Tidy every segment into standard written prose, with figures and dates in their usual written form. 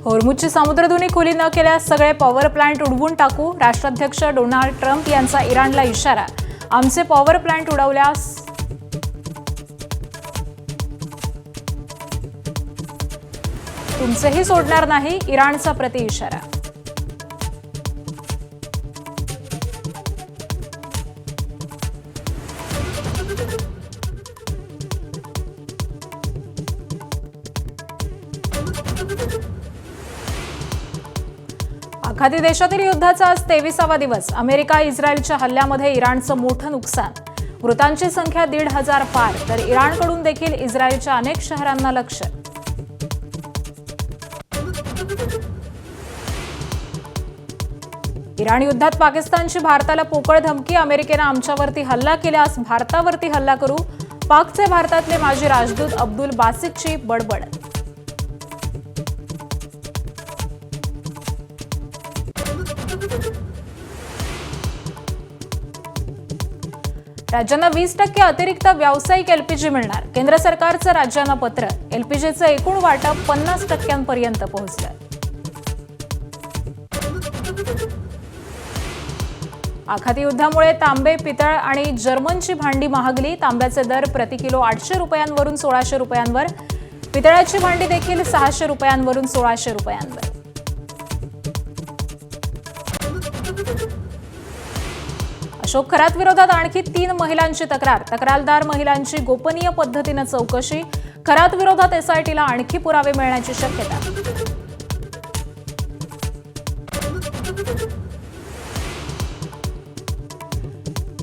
होर्मुझची समुद्रधुनी खुली न केल्यास सगळे पॉवर प्लांट उडवून टाकू, राष्ट्राध्यक्ष डोनाल्ड ट्रम्प यांचा इराणला इशारा. आमचे पॉवर प्लांट उडवल्यास तुमचेही सोडणार नाही, इराणचा प्रतिइशारा. आखाती देशातील युद्धाचा आज 23वा दिवस. अमेरिका इस्रायलच्या हल्ल्यामध्ये इराणचं मोठं नुकसान. मृतांची संख्या 1,500 पार, तर इराणकडून देखील इस्रायलच्या अनेक शहरांना लक्ष्य. इराण युद्धात पाकिस्तानची भारताला पोकळ धमकी. अमेरिकेनं आमच्यावरती हल्ला केल्यास भारतावरती हल्ला करू, पाकचे भारतातले माजी राजदूत अब्दुल बासितची बडबड. राज्यांना 20% अतिरिक्त व्यावसायिक एलपीजी मिळणार. केंद्र सरकारचं राज्यांना पत्र. एलपीजीचं एकूण वाटप 50% पोहोचलं. आखाती युद्धामुळे तांबे, पितळ आणि जर्मनची भांडी महागली. तांब्याचे दर प्रति किलो 800 रुपयांवरून 1600 रुपयांवर, पितळाची भांडी देखील 600 रुपयांवरून 1600 रुपयांवर. अशोक खरात विरोधात आणखी 3 महिलांची तक्रार. तक्रारदार महिलांची गोपनीय पद्धतीने चौकशी. खरात विरोधात एसआयटीला आणखी पुरावे मिळण्याची शक्यता.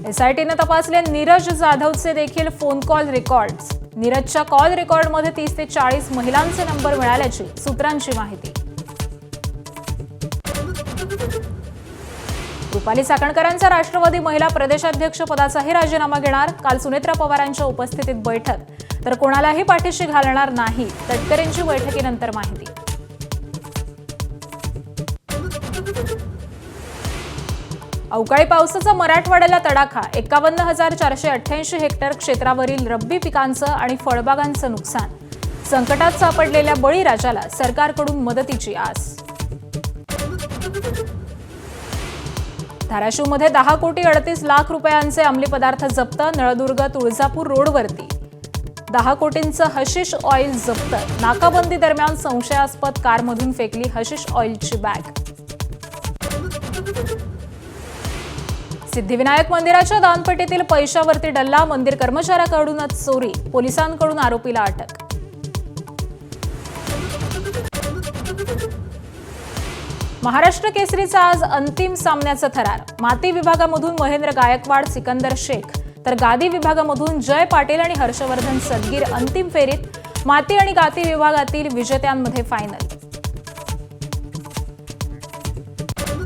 एसआयटीने तपासले नीरज जाधवचे देखील फोन कॉल रेकॉर्ड्स. नीरजच्या कॉल रेकॉर्डमध्ये 30 ते 40 महिलांचे नंबर मिळाल्याची सूत्रांची माहिती. रुपाली चाकणकरांचा राष्ट्रवादी महिला प्रदेशाध्यक्ष पदाचाही राजीनामा घेणार. काल सुनेत्रा पवारांच्या उपस्थितीत बैठक. तर कोणालाही पाठीशी घालणार नाही, तटकरेंची बैठकीनंतर माहिती. अवकाळी पावसाचा मराठवाड्याला तडाखा. 51,488 हेक्टर क्षेत्रावरील रब्बी पिकांचं आणि फळबागांचं नुकसान. संकटात सापडलेल्या बळीराजाला सरकारकडून मदतीची आस. धाराशिवमध्ये 10 कोटी 38 लाख रुपयांचे अंमली पदार्थ जप्त. नळदुर्ग तुळजापूर रोडवरती 10 कोटींचं हशिश ऑइल जप्त. नाकाबंदी दरम्यान संशयास्पद कारमधून फेकली हशिश ऑइलची बॅग. सिद्धिविनायक मंदिराच्या दानपेटीतील पैशावरती डल्ला. मंदिर कर्मचाऱ्याकडूनच चोरी. पोलिसांकडून आरोपीला अटक. महाराष्ट्र केसरीचा आज अंतिम सामन्याचा थरार. माती विभागामधून महेंद्र गायकवाड, सिकंदर शेख, तर गादी विभागामधून जय पाटील आणि हर्षवर्धन सदगीर अंतिम फेरीत. माती आणि गादी विभागातील विजेत्यांमध्ये फायनल.